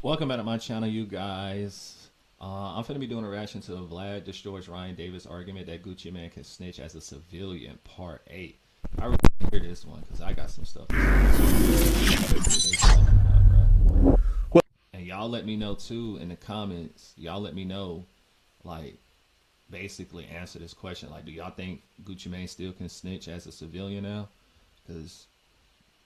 Welcome back to my channel, you guys. I'm finna be doing a reaction to Vlad destroys Ryan Davis' argument that Gucci Man can snitch as a civilian, part 8. I really hear this one because I got some stuff to say. Well, And y'all let me know too in the comments. Y'all let me know, like, basically answer this question. Like, do y'all think Gucci Mane still can snitch as a civilian now? Because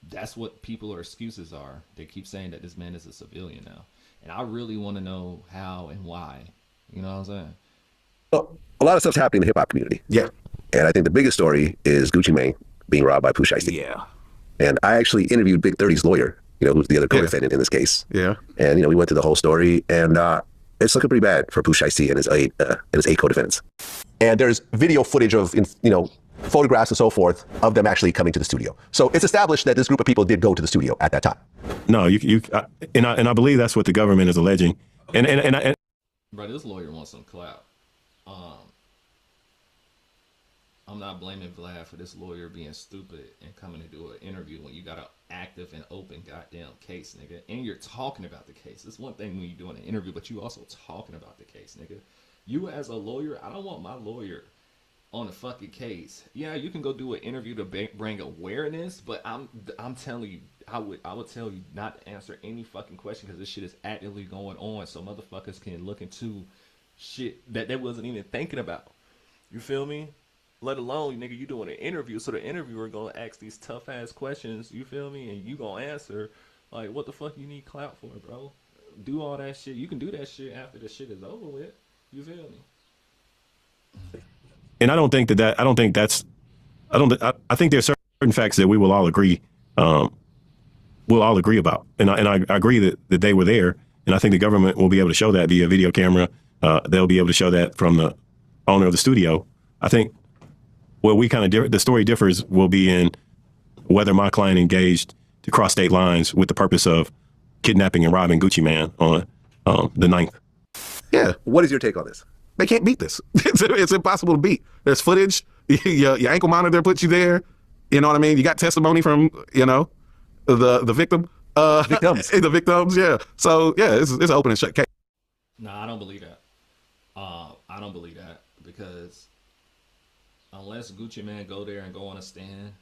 that's what people excuses are. They keep saying that this man is a civilian now. And I really want to know how and why. You know what I'm saying? a lot of stuff's happening in the hip hop community. Yeah. And I think the biggest story is Gucci Mane being robbed by Pooh Shiesty. Yeah. And I actually interviewed Big 30's lawyer, who's the other co-defendant in this case. Yeah. And, we went through the whole story, and it's looking pretty bad for Pooh Shiesty and his eight co-defendants. And there's video footage of, photographs and so forth of them actually coming to the studio. So it's established that this group of people did go to the studio at that time. No, I believe that's what the government is alleging. And Bro, this lawyer wants some clout. I'm not blaming Vlad for this lawyer being stupid and coming to do an interview when you got an active and open goddamn case, nigga. And you're talking about the case. It's one thing when you're doing an interview, but you also talking about the case, nigga. You as a lawyer, I don't want my lawyer on a fucking case. Yeah, you can go do an interview to bring awareness, but I'm telling you, I would tell you not to answer any fucking question because this shit is actively going on, so motherfuckers can look into shit that they wasn't even thinking about. You feel me? Let alone, nigga, you doing an interview, so the interviewer gonna ask these tough ass questions. You feel me? And you gonna answer. Like, what the fuck you need clout for, bro? Do all that shit. You can do that shit after the shit is over with. You feel me? and I don't think that I don't think that's I think there's certain facts that we will all agree about, and I agree that they were there, and I think the government will be able to show that via video camera. They'll be able to show that from the owner of the studio. I think where we kind of the story differs will be in whether my client engaged to cross state lines with the purpose of kidnapping and robbing Gucci Man on the 9th. Yeah. What is your take on this? They can't beat this. It's impossible to beat. There's footage. Your ankle monitor puts you there. You know what I mean? You got testimony from, the victim. Victims. The victims, yeah. So, yeah, it's an open and shut case. No, I don't believe that. I don't believe that because unless Gucci Man go there and go on a stand.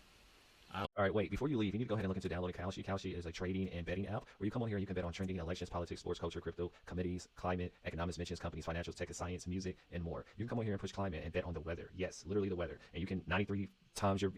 All right, wait, before you leave, you need to go ahead and look into downloading Kalshi. Kalshi is a trading and betting app where you come on here and you can bet on trending elections, politics, sports, culture, crypto, committees, climate, economics, mentions, companies, financials, tech, science, music, and more. You can come on here and push climate and bet on the weather. Yes, literally the weather. And you can 93 times your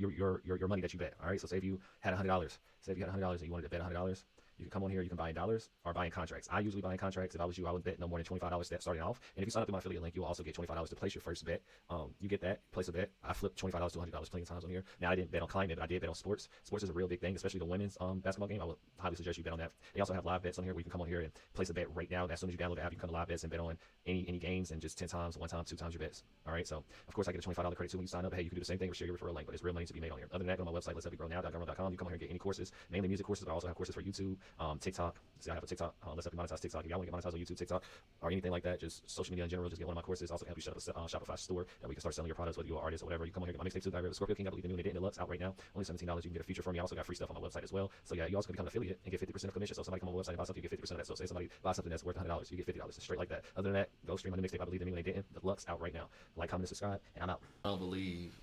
money that you bet. All right, so say if you had $100, say if you had $100 and you wanted to bet $100, you can come on here, you can buy in dollars or buy in contracts. I usually buy in contracts. If I was you, I would bet no more than $25 starting off. And if you sign up through my affiliate link, you'll also get $25 to place your first bet. You get that, place a bet. I flipped $25 to $100 plenty of times on here. Now, I didn't bet on climate, but I did bet on sports. Sports is a real big thing, especially the women's basketball game. I would highly suggest you bet on that. They also have live bets on here where you can come on here and place a bet right now. As soon as you download the app, you can come to live bets and bet on any games and just 10 times, 1 time, 2 times your bets. All right, so of course I get a $25 credit too when you sign up. Hey, you can do the same thing or share your referral link, but it's real money to be made on here. Other than that, go to my website, letshelpyougrownow.com. You come on here and get any courses, mainly music courses, but I also have courses for YouTube, TikTok. See, I have a TikTok. Let's help you monetize TikTok. If y'all want to get monetized on YouTube, TikTok, or anything like that, just social media in general, just get one of my courses. Also help you set up a Shopify store that we can start selling your products, whether you're an artist or whatever. You come on here, get my mixtape too. I Scorpio King, I believe the new and it didn't deluxe out right now. Only $17. You can get a feature from me. I also got free stuff on my website as well. So yeah, you also can become an affiliate and get 50% of commission. So somebody come on my website and buy something, you get 50% of that. So say somebody buys something that's worth $100, you get $50. It's straight like that. Other than that, go stream on the mixtape. I believe the new and they didn't deluxe out right now. Like, comment, and subscribe, and I'm out. I don't believe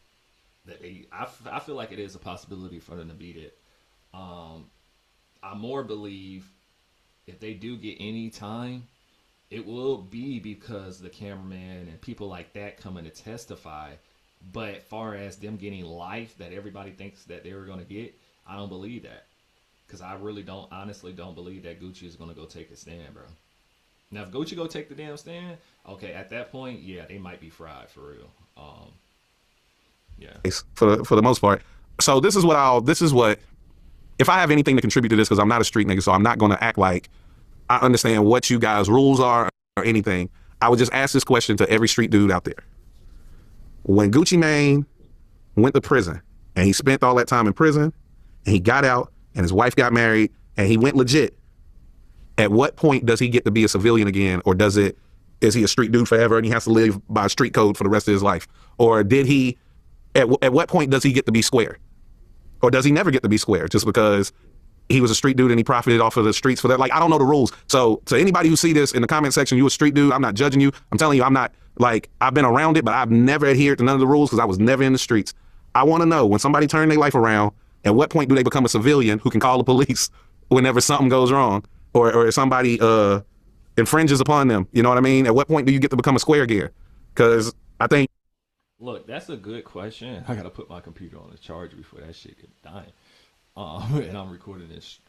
that I feel like it is a possibility for them to beat it. I more believe if they do get any time, it will be because the cameraman and people like that coming to testify. But far as them getting life that everybody thinks that they were going to get, I don't believe that. Because I really honestly don't believe that Gucci is going to go take a stand, bro. Now, if Gucci go take the damn stand, okay, at that point, yeah, they might be fried for real. Yeah. For the most part. So this is what if I have anything to contribute to this, because I'm not a street nigga, so I'm not going to act like I understand what you guys' rules are or anything. I would just ask this question to every street dude out there. When Gucci Mane went to prison and he spent all that time in prison and he got out and his wife got married and he went legit, at what point does he get to be a civilian again? Or is he a street dude forever and he has to live by street code for the rest of his life? Or at what point does he get to be square? Or does he never get to be square just because he was a street dude and he profited off of the streets for that. Like, I don't know the rules. So to anybody who see this in the comment section, you a street dude, I'm not judging you. I'm telling you, I'm not, like, I've been around it, but I've never adhered to none of the rules because I was never in the streets. I want to know, when somebody turn their life around, at what point do they become a civilian who can call the police whenever something goes wrong, or somebody infringes upon them? You know what I mean? At what point do you get to become a square gear? Because I think. Look, that's a good question. I gotta put my computer on the charger before that shit get dying. And I'm recording this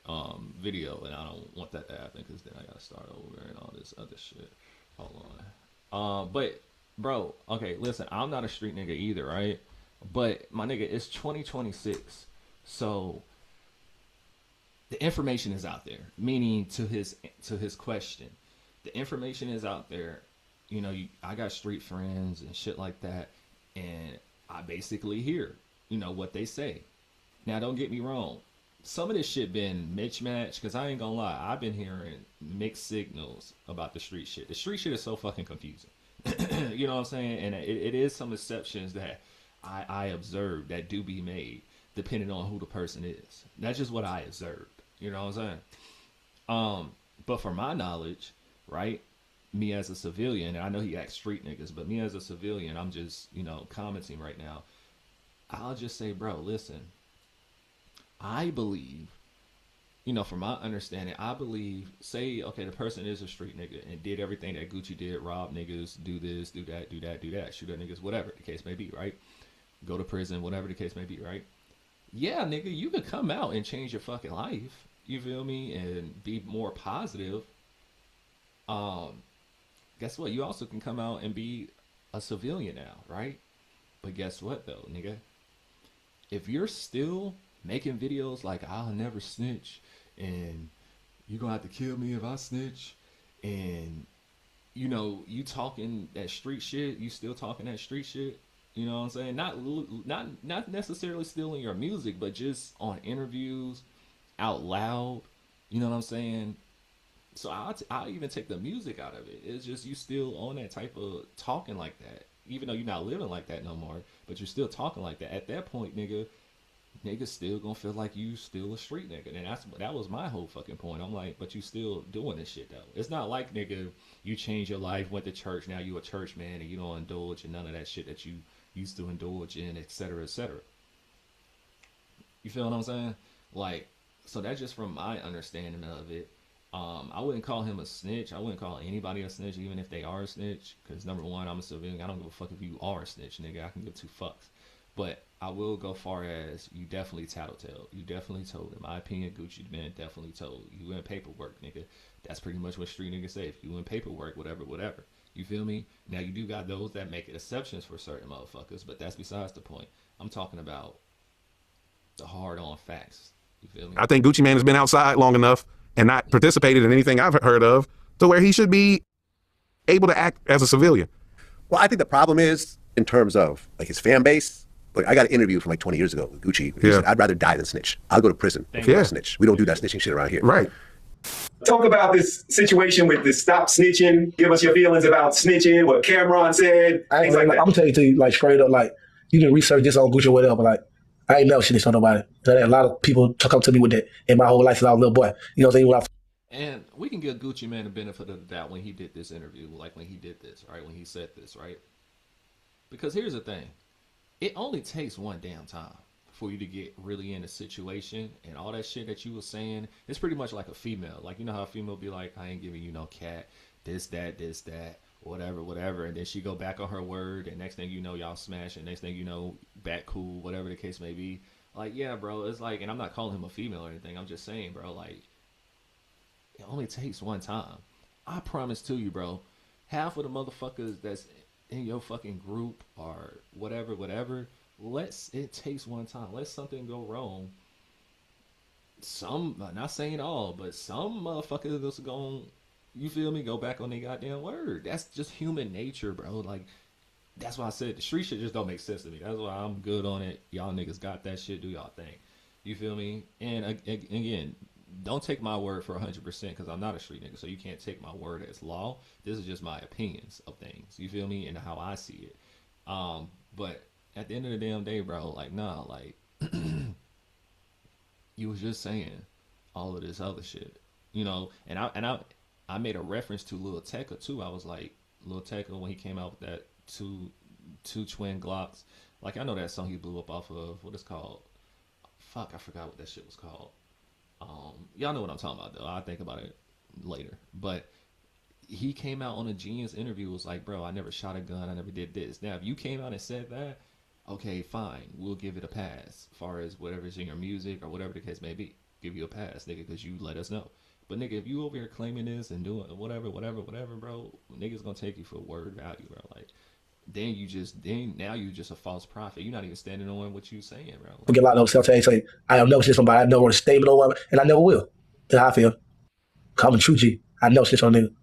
video, and I don't want that to happen because then I gotta start over and all this other shit. Hold on. But bro, okay, listen, I'm not a street nigga either, right? But my nigga, it's 2026, so the information is out there. Meaning to his question, the information is out there. You know, I got street friends and shit like that, and I basically hear, you know, what they say. Now, don't get me wrong. Some of this shit been mismatched, because I ain't gonna lie. I've been hearing mixed signals about the street shit. The street shit is so fucking confusing. You know what I'm saying? And it is some exceptions that I observed that do be made, depending on who the person is. That's just what I observed. You know what I'm saying? But for my knowledge, right, me as a civilian, and I know he acts street niggas, but me as a civilian, I'm just, you know, commenting right now. I'll just say, bro, listen. I believe, you know, from my understanding, I believe, say, okay, the person is a street nigga and did everything that Gucci did, rob niggas, do this, do that, do that, do that, shoot at niggas, whatever the case may be, right? Go to prison, whatever the case may be, right? Yeah, nigga, you could come out and change your fucking life, you feel me, and be more positive. Guess what? You also can come out and be a civilian now, right? But guess what, though, nigga? If you're still making videos like I'll never snitch and you're gonna have to kill me if I snitch, and you know, you talking that street shit, you still talking that street shit, you know what I'm saying? Not necessarily stealing your music, but just on interviews out loud, you know what I'm saying? So I'll even take the music out of it. It's just you still on that type of talking like that, even though you're not living like that no more, but you're still talking like that. At that point, niggas still gonna feel like you still a street nigga. And that was my whole fucking point. I'm like, but you still doing this shit though. It's not like, nigga, you changed your life, went to church, now you a church man and you don't indulge in none of that shit that you used to indulge in, etc., etc. You feel what I'm saying? Like, so that's just from my understanding of it. I wouldn't call him a snitch. I wouldn't call anybody a snitch, even if they are a snitch. Because number one, I'm a civilian. I don't give a fuck if you are a snitch, nigga. I can give two fucks. But I will go far as you definitely tattletale. You definitely told. In my opinion, Gucci man definitely told. You in paperwork, nigga. That's pretty much what street niggas say. If you in paperwork, whatever. You feel me? Now you do got those that make exceptions for certain motherfuckers, but that's besides the point. I'm talking about the hard on facts. You feel me? I think Gucci Mane has been outside long enough and not participated in anything I've heard of to where he should be able to act as a civilian. Well, I think the problem is in terms of like his fan base. Like, I got an interview from like 20 years ago with Gucci. He said, I'd rather die than snitch. I'll go to prison if you're a snitch. We don't do that snitching shit around here. Right. Talk about this situation with the stop snitching. Give us your feelings about snitching, what Cameron said, things like that. I'm gonna tell you like straight up, like, you can research this on Gucci or whatever, like, I ain't never snitched on nobody. A lot of people come to me with that in my whole life since I was a little boy. You know what I'm saying? And we can give Gucci Man the benefit of the doubt when he did this interview, like when he did this, right? When he said this, right? Because here's the thing. It only takes one damn time for you to get really in a situation, and all that shit that you was saying, it's pretty much like a female. Like, you know how a female be like, I ain't giving you no cat, this, that, whatever. And then she go back on her word, and next thing you know, y'all smash, and next thing you know, back cool, whatever the case may be. Like, yeah, bro, it's like, and I'm not calling him a female or anything. I'm just saying, bro, like, it only takes one time. I promise to you, bro, half of the motherfuckers that's in your fucking group or whatever, it takes one time. Let something go wrong. Some, not saying all, but some motherfuckers just gonna, you feel me, go back on their goddamn word. That's just human nature, bro. Like, that's why I said the street shit just don't make sense to me. That's why I'm good on it. Y'all niggas got that shit. Do y'all thing. You feel me? And again, don't take my word for 100% because I'm not a street nigga, so you can't take my word as law. This is just my opinions of things. You feel me? And how I see it. But at the end of the damn day, bro, like, nah, like, you was just saying, all of this other shit. You know, I made a reference to Lil Tecca too. I was like, Lil Tecca when he came out with that two twin Glocks. Like I know that song he blew up off of what it's called. Fuck, I forgot what that shit was called. Y'all know what I'm talking about though. I'll think about it later. But he came out on a Genius interview, was like, bro, I never shot a gun, I never did this. Now if you came out and said that, okay, fine, we'll give it a pass. As far as whatever's in your music or whatever the case may be, give you a pass, nigga, because you let us know. But nigga, if you over here claiming this and doing whatever, bro, niggas gonna take you for word value, bro. Like, now you just a false prophet. You're not even standing on what you saying, bro. We get a lot of those self say, I have never snitched on somebody, I never statement on one, and I never will. That's how I feel. I'm a true G. I never snitch on a nigga.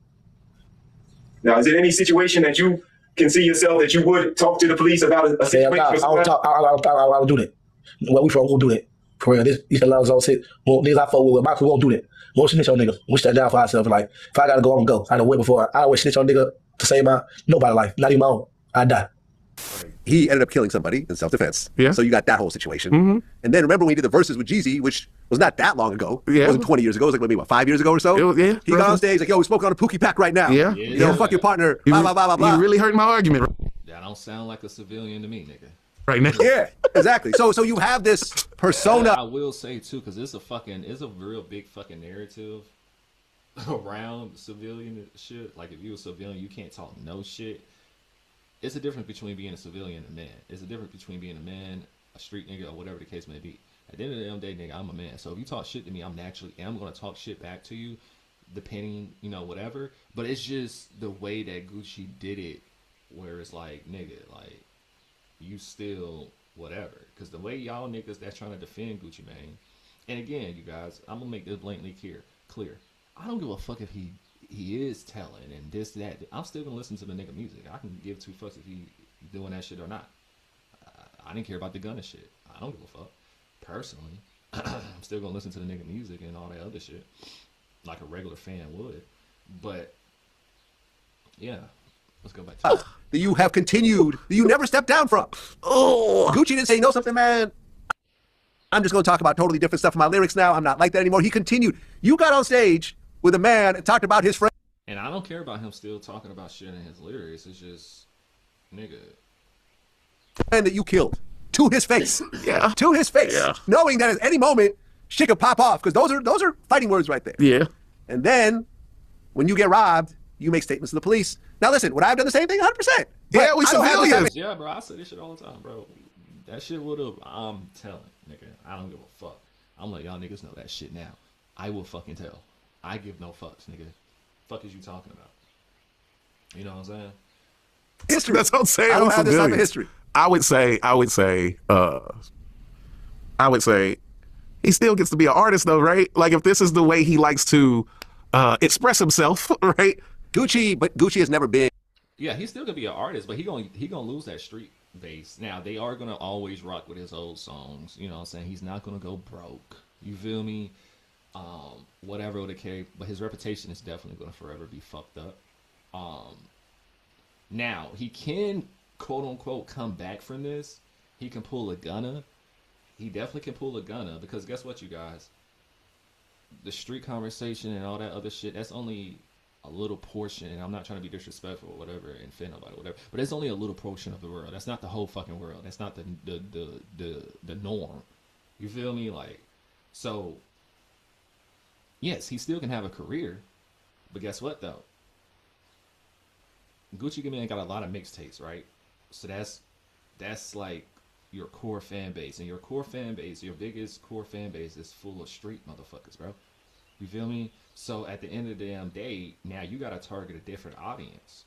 Now, is there any situation that you can see yourself that you would talk to the police about a situation? I don't do that. Where we from, we won't do that. For real, these laws all sit. Niggas I fuck with my crew won't do that. We won't snitch on niggas. We stand down for ourselves. Like, if I gotta go, I'm gonna go. I done went before. I always snitch on nigga to save nobody's life, not even my own. I die. He ended up killing somebody in self-defense. Yeah. So you got that whole situation. And then remember when he did the verses with Jeezy, which was not that long ago. Yeah. It wasn't 20 years ago. It was like maybe, 5 years ago or so? Yeah. He got on stage like, yo, we're smoking on a Pookie pack right now. Yeah. You know, fuck your partner, blah, blah, blah, blah, blah. You really hurt my argument That don't sound like a civilian to me, nigga. right now. Yeah, exactly. So you have this persona. I will say too, because it's a real big fucking narrative around civilian shit. Like if you a civilian, you can't talk no shit. It's a difference between being a civilian and a man. It's a difference between being a man, a street nigga, or whatever the case may be. At the end of the day, nigga, I'm a man. So if you talk shit to me, I'm gonna talk shit back to you, depending, whatever. But it's just the way that Gucci did it, where it's like, nigga, like you still whatever. Because the way y'all niggas that's trying to defend Gucci Mane, and again, you guys, I'm gonna make this blatantly clear. I don't give a fuck if he is telling and this, that. I'm still gonna listen to the nigga music. I can give two fucks if he doing that shit or not. I didn't care about the gun and shit. I don't give a fuck. Personally, I'm still gonna listen to the nigga music and all that other shit like a regular fan would. But yeah, let's go back to That you have continued, that you never stepped down from. Oh, Gucci didn't say, you know something, man? I'm just going to talk about totally different stuff in my lyrics now. I'm not like that anymore. He continued. You got on stage with a man and talked about his friend. And I don't care about him still talking about shit in his lyrics. It's just, nigga. And that you killed to his face. Yeah. To his face. Yeah. Knowing that at any moment, shit could pop off because those are fighting words right there. Yeah. And then when you get robbed, you make statements to the police. Now listen, would I have done the same thing? 100%. Yeah, we civilians. Yeah, bro, I say this shit all the time, bro. That shit would have, I'm telling, nigga, I don't give a fuck. I'm letting y'all niggas know that shit now. I will fucking tell. I give no fucks, nigga. Fuck is you talking about? You know what I'm saying? History. That's what I'm saying. I don't I'm have this type of civilian. history. I would say he still gets to be an artist though, right? Like if this is the way he likes to express himself, right? Gucci has never been. Yeah, he's still gonna be an artist, but he gonna lose that street base. Now they are gonna always rock with his old songs. You know what I'm saying? He's not gonna go broke. You feel me? Whatever the case, but his reputation is definitely gonna forever be fucked up. Now he can quote unquote come back from this. He can pull a gunna. He definitely can pull a gunna because guess what, you guys? The street conversation and all that other shit, that's only a little portion, and I'm not trying to be disrespectful or whatever and offend nobody, whatever. But it's only a little portion of the world. That's not the whole fucking world. That's not the norm. You feel me? Like, so yes, he still can have a career, but guess what though? Gucci Mane got a lot of mixtapes, right? So that's like your core fan base, and your core fan base, your biggest core fan base is full of street motherfuckers, bro. You feel me? So at the end of the damn day, now you gotta target a different audience.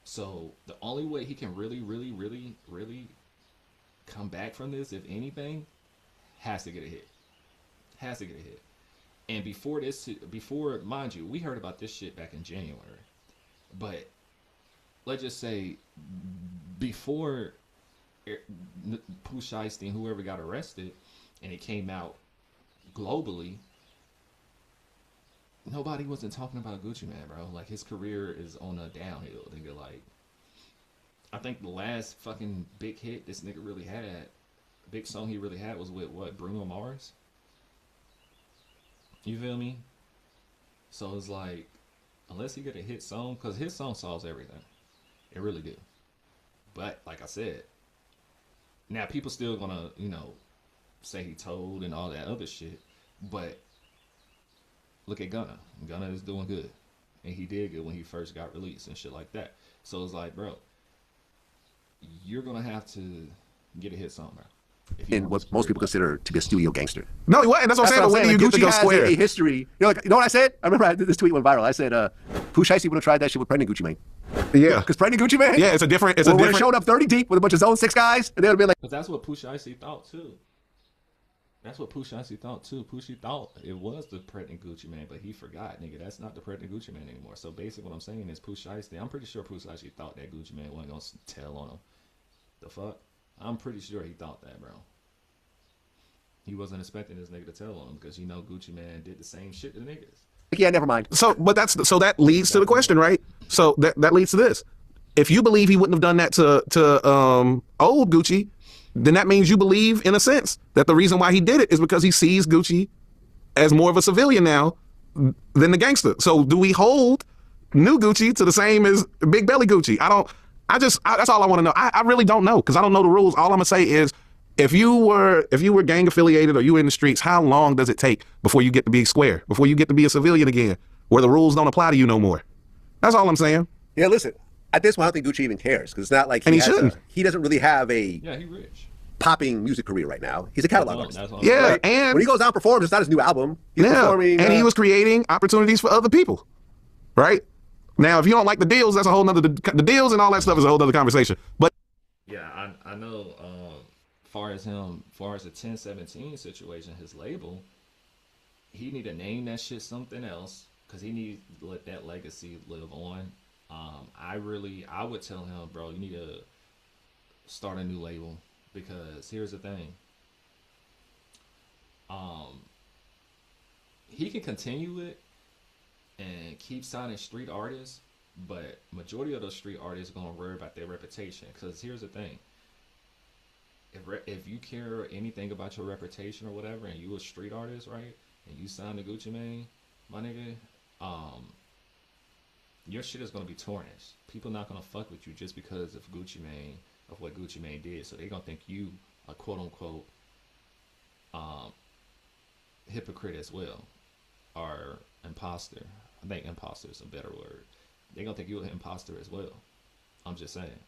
So the only way he can really come back from this, if anything, has to get a hit. Has to get a hit. And before, mind you, we heard about this shit back in January. But let's just say before Pooh Shiesty and whoever got arrested and it came out globally, nobody wasn't talking about Gucci Mane, bro. Like, his career is on a downhill. Nigga, like, I think the last fucking big hit this nigga really had, big song he really had was with what, Bruno Mars? You feel me? So it's like, unless he get a hit song, because his song solves everything. It really do. But like I said, now people still gonna, say he told and all that other shit. But look at Gunna. Gunna is doing good. And he did good when he first got released and shit like that. So it's like, bro, you're gonna have to get a hit song, bro. In what most people consider to be a studio gangster. No, he wasn't. That's what I'm saying. But when do you Gucci Gucci go has square? a history. You know what I said? I remember this tweet went viral. I said, Pooh Shiesty would have tried that shit with Pregnant Gucci Mane. Yeah. Because Pregnant Gucci Mane? Yeah, it's a different. Would have showed up 30 deep with a bunch of Zone 6 guys, and they would have been like. Because that's what Pooh Shiesty thought, too. That's what Pooh Shiesty thought, too. Pooh thought it was the Pregnant Gucci Mane, but he forgot, nigga. That's not the Pregnant Gucci Mane anymore. So basically what I'm saying is Pooh Shiesty, I'm pretty sure Pooh Shiesty thought that Gucci Mane wasn't going to tell on him. The fuck? I'm pretty sure he thought that, bro. He wasn't expecting this nigga to tell on him because Gucci Mane did the same shit to the niggas. Yeah, never mind. So that leads to the question, right? So that leads to this. If you believe he wouldn't have done that to old Gucci, then that means you believe, in a sense, that the reason why he did it is because he sees Gucci as more of a civilian now than the gangster. So do we hold new Gucci to the same as Big Belly Gucci? That's all I want to know. I really don't know because I don't know the rules. All I'm gonna say is, if you were gang affiliated or you were in the streets, how long does it take before you get to be square, before you get to be a civilian again, where the rules don't apply to you no more? That's all I'm saying. Yeah, listen. At this point, I don't think Gucci even cares because it's not like he shouldn't. He doesn't really have a he rich. popping music career right now. He's a catalog artist. Yeah, right? and when he goes out and performs, it's not his new album. He's performing, and he was creating opportunities for other people, right? Now, if you don't like the deals, that's a whole nother. The deals and all that stuff is a whole other conversation. But yeah, I know. Far as the 1017 situation, his label, he need to name that shit something else because he needs to let that legacy live on. I would tell him, bro, you need to start a new label because here's the thing. He can continue it and keep signing street artists, but majority of those street artists are gonna worry about their reputation because here's the thing. If you care anything about your reputation or whatever, and you a street artist, right, and you sign to Gucci Mane, my nigga, your shit is gonna be tarnished. People not gonna fuck with you just because of what Gucci Mane did. So they gonna think you a quote unquote hypocrite as well, or imposter. I think imposter is a better word. They gonna think you an imposter as well. I'm just saying.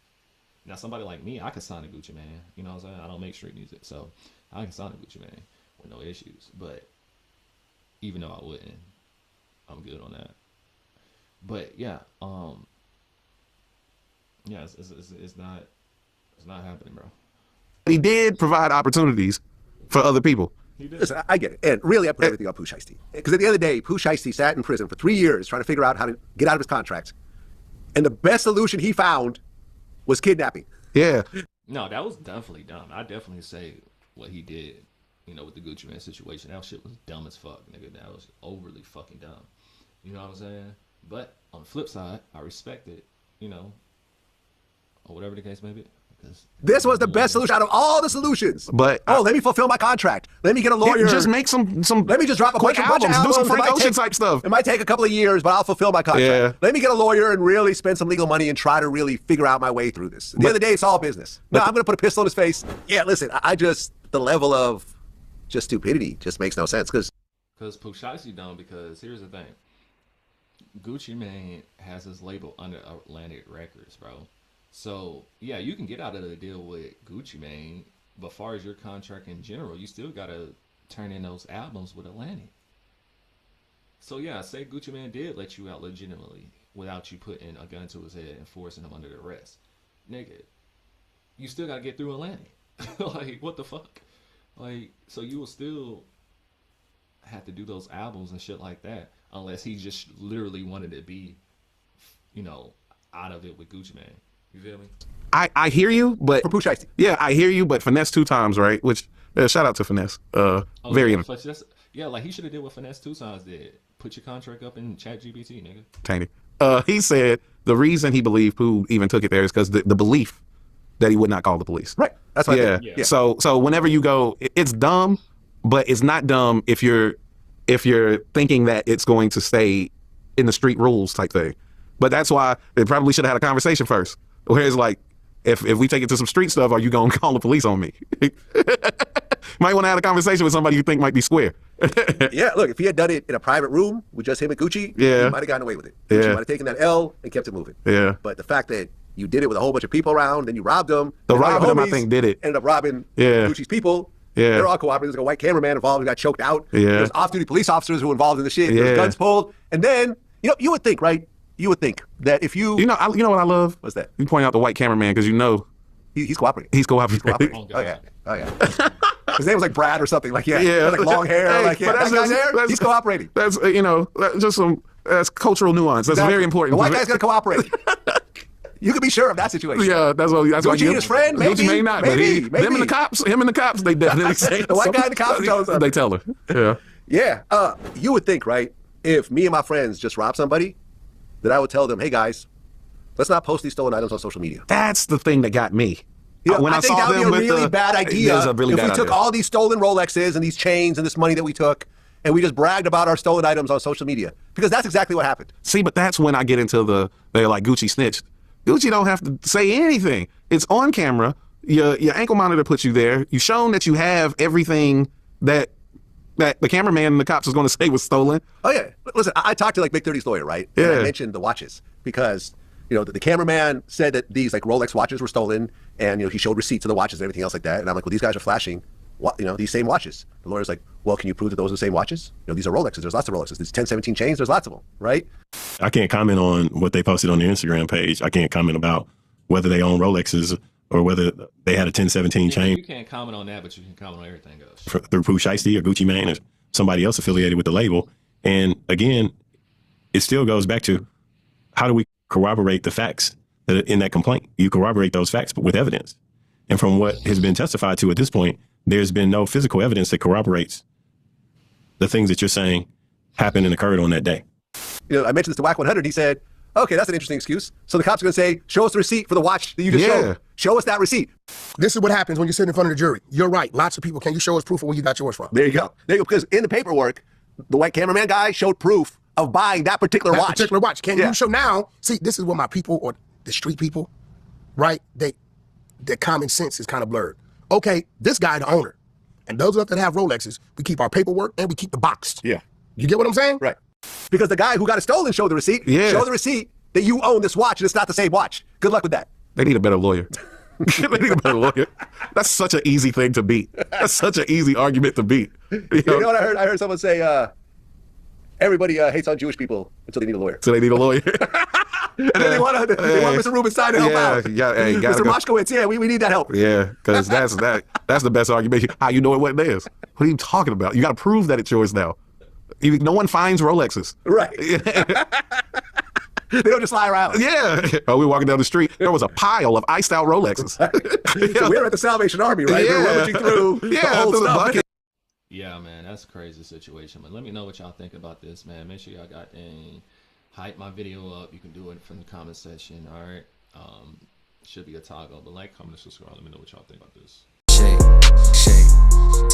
Now, somebody like me, I can sign a Gucci Mane. You know what I'm saying? I don't make street music, so I can sign a Gucci Mane with no issues. But even though I wouldn't, I'm good on that. But yeah, it's not happening, bro. he did provide opportunities for other people. Listen, I get it. And really, I put everything on Pooh Shiesty. Because at the end of the day, Pooh Shiesty sat in prison for 3 years trying to figure out how to get out of his contract. And the best solution he found was kidnapping. Yeah. No, that was definitely dumb. I definitely say what he did, with the Gucci Mane situation. That shit was dumb as fuck, nigga. That was overly fucking dumb. You know what I'm saying? But on the flip side, I respect it, or whatever the case may be. This was the best solution out of all the solutions. But let me fulfill my contract. Let me get a lawyer. Just make some. Let me just drop a bunch of albums. Do some Frank Ocean type stuff. It might take a couple of years, but I'll fulfill my contract. Yeah. Let me get a lawyer and really spend some legal money and try to really figure out my way through this. At the end of the day, it's all business. No, I'm going to put a pistol in his face. Yeah, listen, the level of just stupidity just makes no sense. Because Pooh Shiesty dumb because here's the thing. Gucci Mane has his label under Atlantic Records, bro. So, yeah, you can get out of the deal with Gucci Mane, but as far as your contract in general, you still got to turn in those albums with Atlantic. So, yeah, say Gucci Mane did let you out legitimately without you putting a gun to his head and forcing him under arrest. Nigga, you still got to get through Atlantic. Like, what the fuck? Like, so you will still have to do those albums and shit like that unless he just literally wanted to be, out of it with Gucci Mane. You feel me? I hear you, but for Pooh Shiesty. Yeah, I hear you, but Finesse 2 times, right? Which shout out to Finesse. Very like he should have did what Finesse 2 times did. Put your contract up in ChatGPT, nigga. Tainted. He said the reason he believed Pooh even took it there is because the belief that he would not call the police. Right. That's what yeah. So whenever you go, it's dumb, but it's not dumb if you're if you're thinking that it's going to stay in the street rules type thing. But that's why they probably should have had a conversation first. Whereas like, if we take it to some street stuff, are you going to call the police on me? Might want to have a conversation with somebody you think might be square. Yeah, look, if he had done it in a private room with just him and Gucci, Yeah. he might have gotten away with it. Gucci Yeah. might have taken that L and kept it moving. Yeah. But the fact that you did it with a whole bunch of people around, then you robbed them. The and all your robbing them, I homies think, did it. Ended up robbing Yeah. Gucci's people. Yeah. They're all cooperating. There's like a white cameraman involved who got choked out. Yeah. There's off-duty police officers who were involved in the shit. Yeah. There's guns pulled. And then, you would think, right? You would think that if you... You know what I love? What's that? You point out the white cameraman because you know He's cooperating. he's cooperating. Cooperating. Oh, Oh, yeah. Oh, yeah. His name was like Brad or something. Like, yeah. Yeah. Like long hair. Hey, like, yeah. but That guy's hair, he's cooperating. That's, that's just that's cultural nuance. That's Exactly. very important. The white guy's going to cooperate. You can be sure of that situation. Yeah, that's why Gucci and his friend? Gucci Maybe. may not, Maybe. but him and the cops, they definitely say The white guy and the cops tell us something. They tell her. Yeah. Yeah. You would think, right, if me and my friends just robbed somebody, that I would tell them, hey, guys, let's not post these stolen items on social media. That's the thing that got me. You know, When I think that would be a with really bad idea It is a really if bad we took idea. all these stolen Rolexes and these chains and this money that we took and we just bragged about our stolen items on social media. Because that's exactly what happened. See, but that's when I get into they're like, Gucci snitched. Gucci don't have to say anything. It's on camera. Your ankle monitor puts you there. You've shown that you have everything that the cameraman and the cops was going to say was stolen. Oh, yeah. Listen, I talked to like Big 30's lawyer, right? And Yeah. I mentioned the watches because, the cameraman said that these like Rolex watches were stolen and, he showed receipts of the watches and everything else like that. And I'm like, well, these guys are flashing, these same watches. The lawyer's like, well, can you prove that those are the same watches? These are Rolexes. There's lots of Rolexes. There's 1017 chains. There's lots of them, right? I can't comment on what they posted on their Instagram page. I can't comment about whether they own Rolexes or whether they had a 1017 chain You can't comment on that, but you can comment on everything else. through Pooh Shiesty or Gucci Mane or somebody else affiliated with the label. And again, it still goes back to how do we corroborate the facts that are in that complaint? You corroborate those facts with evidence. And from what has been testified to at this point, there's been no physical evidence that corroborates the things that you're saying happened and occurred on that day. I mentioned this to WAC 100. He said, okay, that's an interesting excuse. So the cops are going to say, show us the receipt for the watch that you just Yeah. showed. Show us that receipt. This is what happens when you sit in front of the jury. You're right. Lots of people. Can you show us proof of where you got yours from? There you go. Because in the paperwork, the white cameraman guy showed proof of buying that particular That watch. particular watch. Can Yeah. you show now? See, this is what my people or the street people, right? Their common sense is kind of blurred. Okay, this guy, the owner, and those of us that have Rolexes, we keep our paperwork and we keep the box. Yeah. You get what I'm saying? Right. Because the guy who got it stolen showed the receipt. Yeah. Show the receipt that you own this watch and it's not the same watch. Good luck with that. They need a better lawyer. They need a better lawyer. That's such an easy thing to beat. That's such an easy argument to beat. You know what I heard? I heard someone say, everybody hates on Jewish people until they need a lawyer. So they need a lawyer. And then they want Mr. Rubenstein to help out. Gotta Mr. go. Moshkowitz, yeah, we need that help. Yeah, because that's the best argument. How you know what it is? What are you talking about? You got to prove that it's yours now. No one finds Rolexes. Right. They don't just lie around. Yeah. Oh, we were walking down the street. There was a pile of iced out Rolexes. So we're at the Salvation Army, right? Yeah. We're rummaging through the whole through the stuff. bucket. Yeah, man, that's a crazy situation. But let me know what y'all think about this, man. Make sure y'all got a hype my video up. You can do it from the comment section. All right. Should be a toggle, but like, comment, and subscribe. Let me know what y'all think about this. Shake, shake.